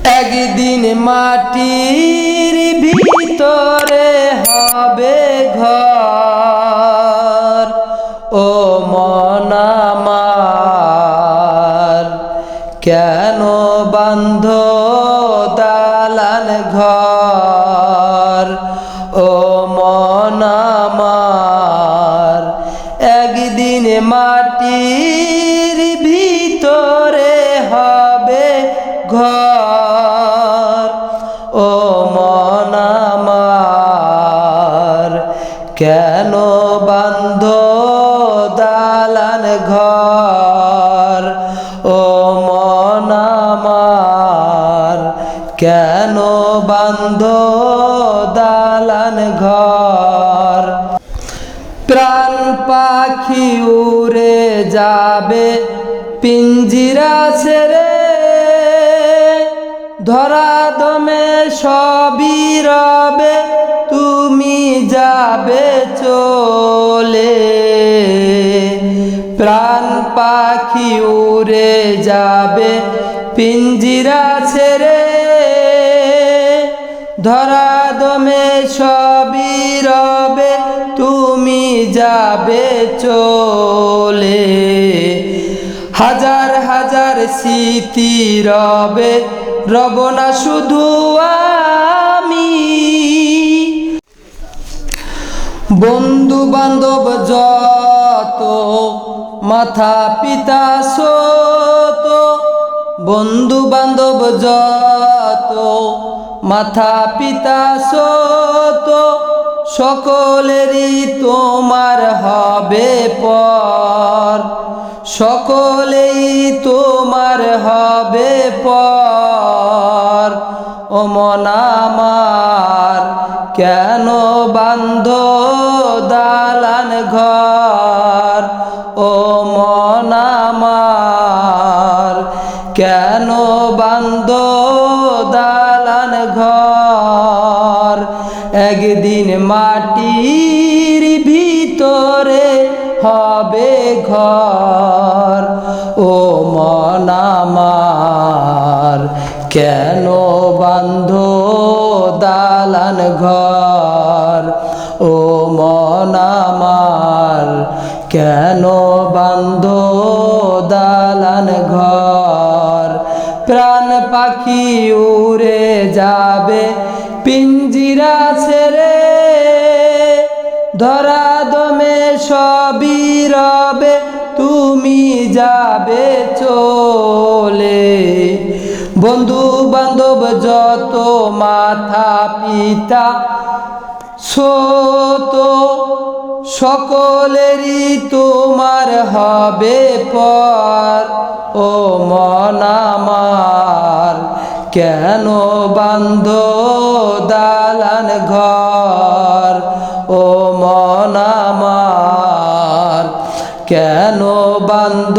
একদিন মাটির ভিতরে হবে ঘর, ও মন আমার কেন বাঁধ দালান ঘর, ও মন আমার একদিন মাটির ভিতরে হবে ঘর, ও মন আমার কেন বাঁধ দালান ঘর, ও মন আমার কেন বাঁধ দালান ঘর। প্রাণ পাখি উড়ে যাবে পিঞ্জিরা ছেড়ে, ধরা দমে সবই রবে তুমি যাবে চলে। প্রাণ পাখি উড়ে যাবে পিঞ্জিরা ছেড়ে, ধরা দমে সবই রবে তুমি যাবে চলে। হাজার হাজার স্মৃতি রবে, রব না শুধু আমি। বন্ধু বান্ধব যত মাথা পিতা সত, বন্ধু বান্ধব যত মাথা পিতা সত, সকলেরই তোমার হবে পর, সকলেই তোমার হবে পর, ও মন আমার কেন বাঁধ দালান ঘর, ও মন আমার কেন বাঁধ দালান ঘর। একদিন মাটির ভিতরে হবে ঘর, ও মন আমার কেন বাঁধ দালান ঘর, ও মন আমার কেন বাঁধ দালান ঘর। প্রাণ পাখি উড়ে যাবে পিঞ্জিরা ছেড়ে, ধরা দমে সবই রবে তুমি যাবে চলে। বন্ধু বান্ধব যত মাথা পিতা সত, সকলেরই তোমার হবে পর, ও মন আমার কেন বাঁধ দালান ঘর, ও মন আমার কেন বাঁধ